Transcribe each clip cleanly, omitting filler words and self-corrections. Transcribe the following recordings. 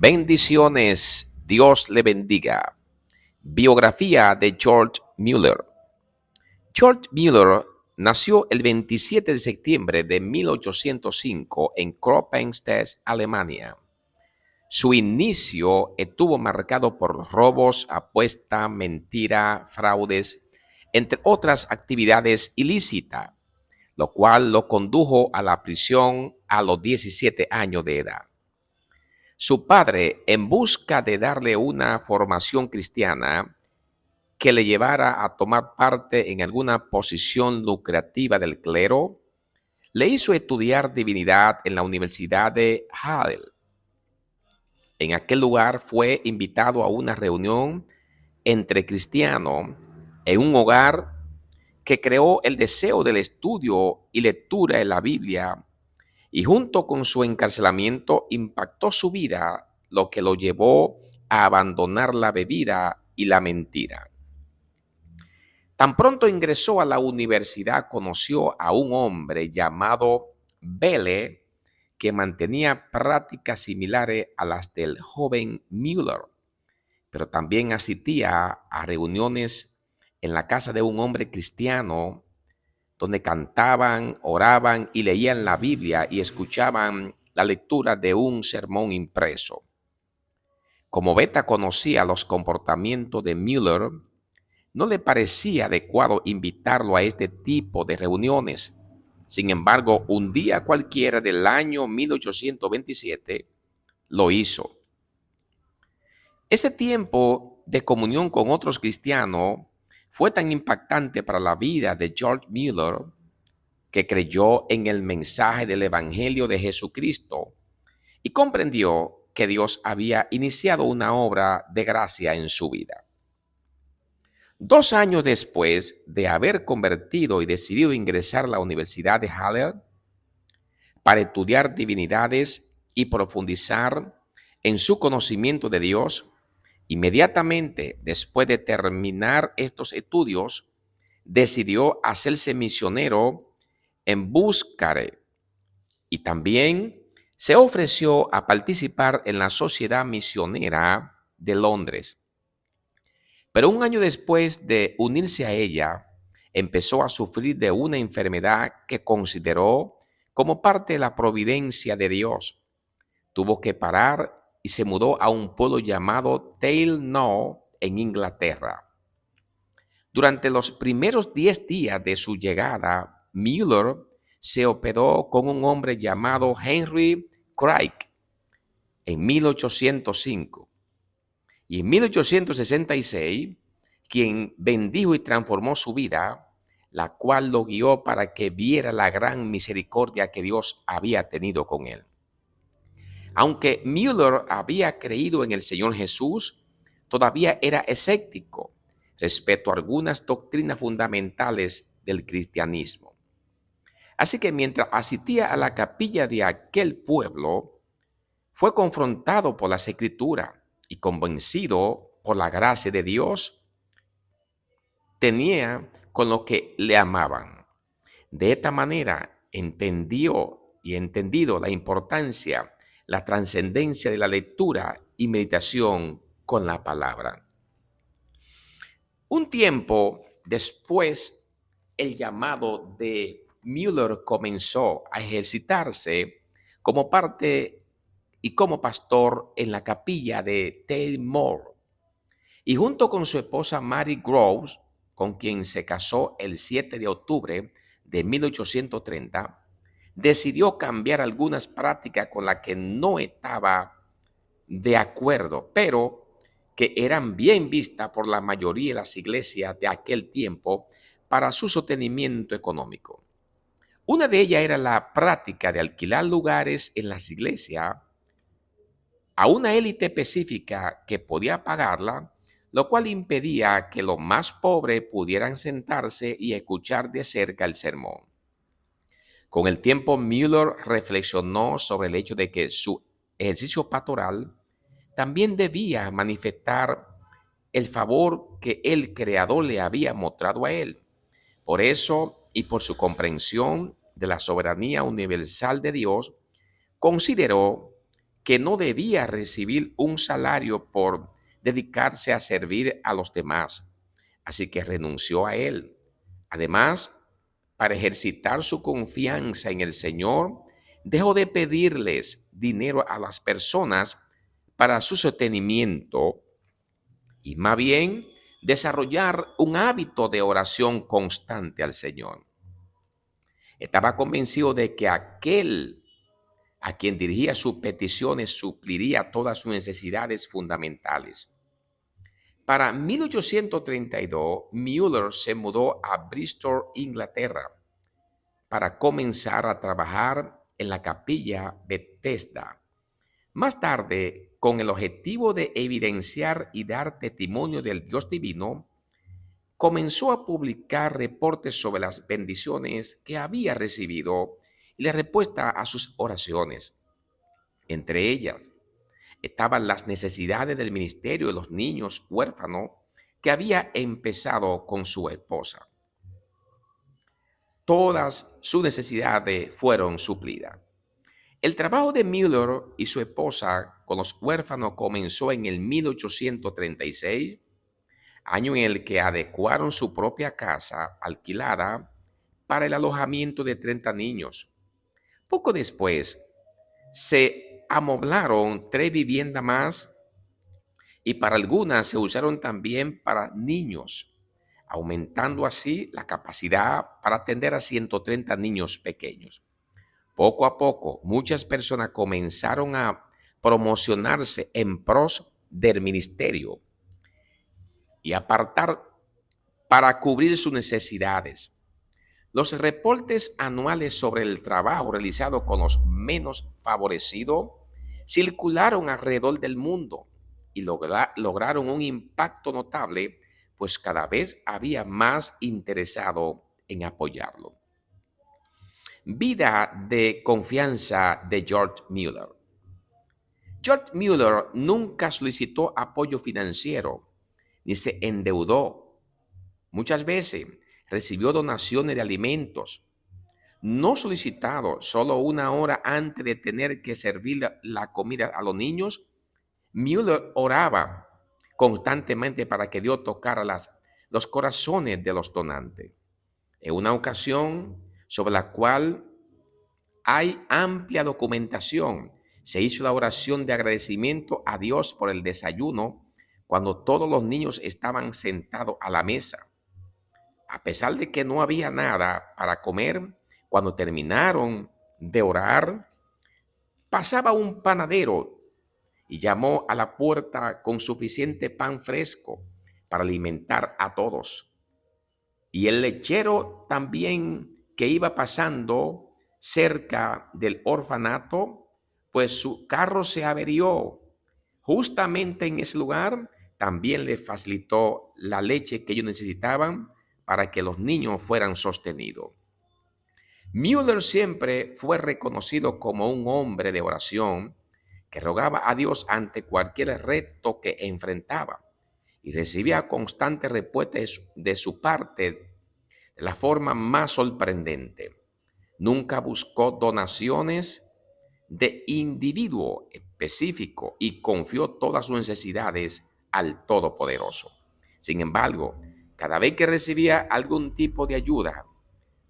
Bendiciones, Dios le bendiga. Biografía de George Mueller. George Mueller nació el 27 de septiembre de 1805 en Kronstadt, Alemania. Su inicio estuvo marcado por robos, apuesta, mentira, fraudes, entre otras actividades ilícitas, lo cual lo condujo a la prisión a los 17 años de edad. Su padre, en busca de darle una formación cristiana que le llevara a tomar parte en alguna posición lucrativa del clero, le hizo estudiar divinidad en la Universidad de Halle. En aquel lugar fue invitado a una reunión entre cristianos en un hogar que creó el deseo del estudio y lectura de la Biblia, y junto con su encarcelamiento impactó su vida, lo que lo llevó a abandonar la bebida y la mentira. Tan pronto ingresó a la universidad, conoció a un hombre llamado Belle, que mantenía prácticas similares a las del joven Mueller, pero también asistía a reuniones en la casa de un hombre cristiano donde cantaban, oraban y leían la Biblia y escuchaban la lectura de un sermón impreso. Como Beta conocía los comportamientos de Mueller, no le parecía adecuado invitarlo a este tipo de reuniones. Sin embargo, un día cualquiera del año 1827 lo hizo. Ese tiempo de comunión con otros cristianos fue tan impactante para la vida de George Mueller que creyó en el mensaje del Evangelio de Jesucristo y comprendió que Dios había iniciado una obra de gracia en su vida. 2 años después de haber convertido y decidido ingresar a la Universidad de Halle para estudiar divinidades y profundizar en su conocimiento de Dios, inmediatamente después de terminar estos estudios, decidió hacerse misionero en Buscare y también se ofreció a participar en la Sociedad Misionera de Londres. Pero un año después de unirse a ella, empezó a sufrir de una enfermedad que consideró como parte de la providencia de Dios. Tuvo que parar y se mudó a un pueblo llamado Tailknow en Inglaterra. Durante los primeros 10 días de su llegada, Mueller se hospedó con un hombre llamado Henry Craig en 1805 y en 1866, quien bendijo y transformó su vida, la cual lo guió para que viera la gran misericordia que Dios había tenido con él. Aunque Mueller había creído en el Señor Jesús, todavía era escéptico respecto a algunas doctrinas fundamentales del cristianismo. Así que mientras asistía a la capilla de aquel pueblo, fue confrontado por las Escrituras y convencido por la gracia de Dios, tenía con lo que le amaban. De esta manera entendido la importancia, la trascendencia de la lectura y meditación con la palabra. Un tiempo después, el llamado de Mueller comenzó a ejercitarse como parte y como pastor en la capilla de Tailknow. Y junto con su esposa Mary Groves, con quien se casó el 7 de octubre de 1830, decidió cambiar algunas prácticas con las que no estaba de acuerdo, pero que eran bien vistas por la mayoría de las iglesias de aquel tiempo para su sostenimiento económico. Una de ellas era la práctica de alquilar lugares en las iglesias a una élite específica que podía pagarla, lo cual impedía que los más pobres pudieran sentarse y escuchar de cerca el sermón. Con el tiempo, Mueller reflexionó sobre el hecho de que su ejercicio pastoral también debía manifestar el favor que el Creador le había mostrado a él. Por eso, y por su comprensión de la soberanía universal de Dios, consideró que no debía recibir un salario por dedicarse a servir a los demás, así que renunció a él. Además, para ejercitar su confianza en el Señor, dejó de pedirles dinero a las personas para su sostenimiento y más bien desarrollar un hábito de oración constante al Señor. Estaba convencido de que aquel a quien dirigía sus peticiones supliría todas sus necesidades fundamentales. Para 1832, Mueller se mudó a Bristol, Inglaterra, para comenzar a trabajar en la capilla Bethesda. Más tarde, con el objetivo de evidenciar y dar testimonio del Dios divino, comenzó a publicar reportes sobre las bendiciones que había recibido y la respuesta a sus oraciones. Entre ellas estaban las necesidades del ministerio de los niños huérfanos que había empezado con su esposa. Todas sus necesidades fueron suplidas. El trabajo de Mueller y su esposa con los huérfanos comenzó en el 1836, año en el que adecuaron su propia casa alquilada para el alojamiento de 30 niños. Poco después, se amoblaron 3 viviendas más y para algunas se usaron también para niños, aumentando así la capacidad para atender a 130 niños pequeños. Poco a poco, muchas personas comenzaron a promocionarse en pros del ministerio y apartar para cubrir sus necesidades. Los reportes anuales sobre el trabajo realizado con los menos favorecidos circularon alrededor del mundo y lograron un impacto notable, pues cada vez había más interesado en apoyarlo. Vida de confianza de George Mueller. George Mueller nunca solicitó apoyo financiero ni se endeudó. Muchas veces recibió donaciones de alimentos no solicitado solo una hora antes de tener que servir la comida a los niños. Mueller oraba constantemente para que Dios tocara los corazones de los donantes. En una ocasión sobre la cual hay amplia documentación, se hizo la oración de agradecimiento a Dios por el desayuno cuando todos los niños estaban sentados a la mesa. A pesar de que no había nada para comer, cuando terminaron de orar, pasaba un panadero y llamó a la puerta con suficiente pan fresco para alimentar a todos. Y el lechero también, que iba pasando cerca del orfanato, pues su carro se averió. Justamente en ese lugar también le facilitó la leche que ellos necesitaban para que los niños fueran sostenidos. Mueller siempre fue reconocido como un hombre de oración que rogaba a Dios ante cualquier reto que enfrentaba y recibía constantes respuestas de su parte de la forma más sorprendente. Nunca buscó donaciones de individuo específico y confió todas sus necesidades al Todopoderoso. Sin embargo, cada vez que recibía algún tipo de ayuda,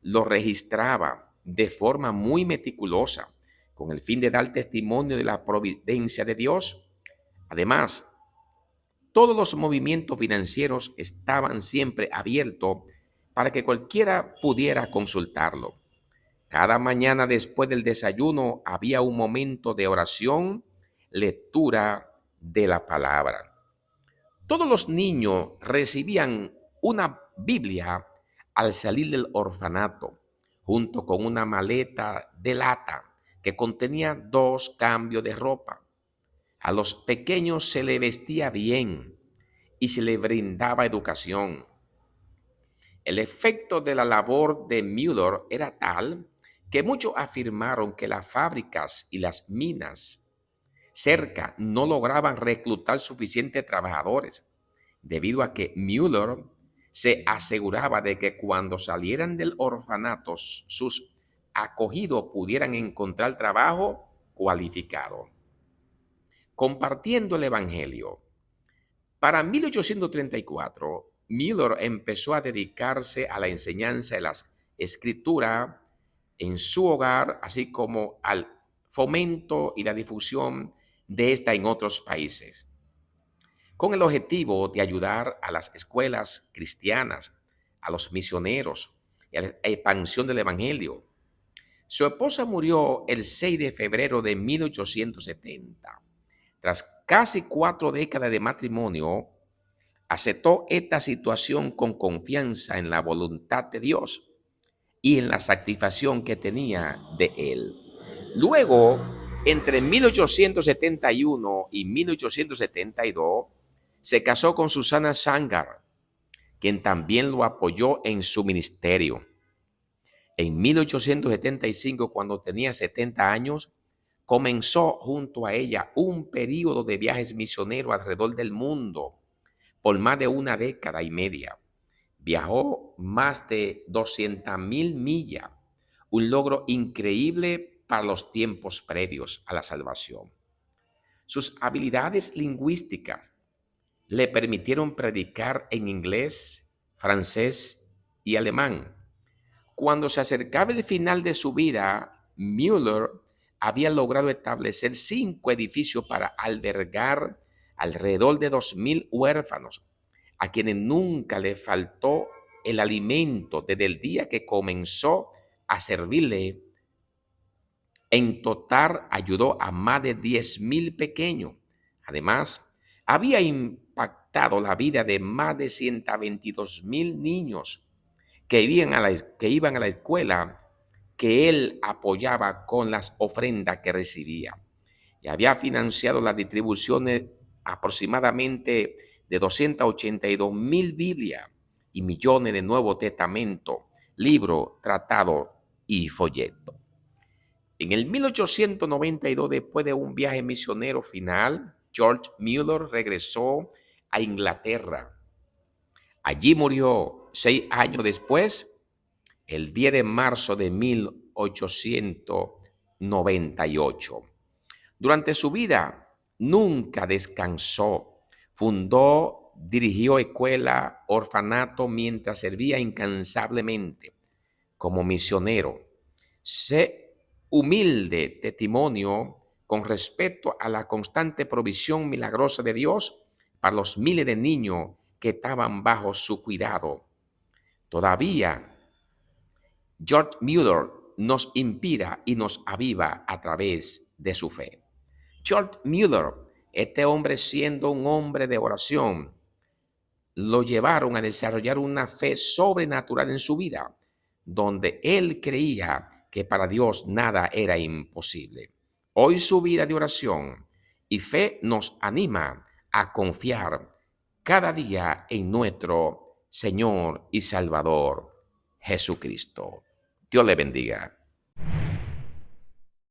lo registraba de forma muy meticulosa con el fin de dar testimonio de la providencia de Dios. Además, todos los movimientos financieros estaban siempre abiertos para que cualquiera pudiera consultarlo. Cada mañana después del desayuno había un momento de oración, lectura de la palabra. Todos los niños recibían una Biblia al salir del orfanato, junto con una maleta de lata que contenía 2 cambios de ropa. A los pequeños se les vestía bien y se les brindaba educación. El efecto de la labor de Mueller era tal que muchos afirmaron que las fábricas y las minas cerca no lograban reclutar suficientes trabajadores, debido a que Mueller se aseguraba de que cuando salieran del orfanato sus acogidos pudieran encontrar trabajo cualificado. compartiendo el Evangelio. Para 1834, Mueller empezó a dedicarse a la enseñanza de las escrituras en su hogar, así como al fomento y la difusión de esta en otros países, con el objetivo de ayudar a las escuelas cristianas, a los misioneros y a la expansión del Evangelio. Su esposa murió el 6 de febrero de 1870. Tras casi 4 décadas de matrimonio, aceptó esta situación con confianza en la voluntad de Dios y en la satisfacción que tenía de él. Luego, entre 1871 y 1872, se casó con Susana Shangar, quien también lo apoyó en su ministerio. En 1875, cuando tenía 70 años, comenzó junto a ella un período de viajes misioneros alrededor del mundo por más de 1 década y media. Viajó más de 200,000 millas, un logro increíble para los tiempos previos a la salvación. Sus habilidades lingüísticas le permitieron predicar en inglés, francés y alemán. Cuando se acercaba el final de su vida, Mueller había logrado establecer 5 edificios para albergar alrededor de 2,000 huérfanos, a quienes nunca le faltó el alimento desde el día que comenzó a servirle. En total ayudó a más de 10,000 pequeños. Además, había impactado la vida de más de 122,000 niños que iban a la escuela que él apoyaba con las ofrendas que recibía. Y había financiado las distribuciones aproximadamente de 282,000 Biblias y millones de Nuevo Testamento, libros, tratados y folletos. En el 1892, después de un viaje misionero final, George Mueller regresó a Inglaterra. Allí murió 6 años después, el 10 de marzo de 1898. Durante su vida nunca descansó. Fundó, dirigió escuela, orfanato mientras servía incansablemente como misionero. Sé humilde testimonio con respecto a la constante provisión milagrosa de Dios para los miles de niños que estaban bajo su cuidado. Todavía, George Mueller nos inspira y nos aviva a través de su fe. George Mueller, este hombre siendo un hombre de oración, lo llevaron a desarrollar una fe sobrenatural en su vida, donde él creía que para Dios nada era imposible. Hoy su vida de oración y fe nos anima a confiar cada día en nuestro Señor y Salvador Jesucristo. Dios le bendiga.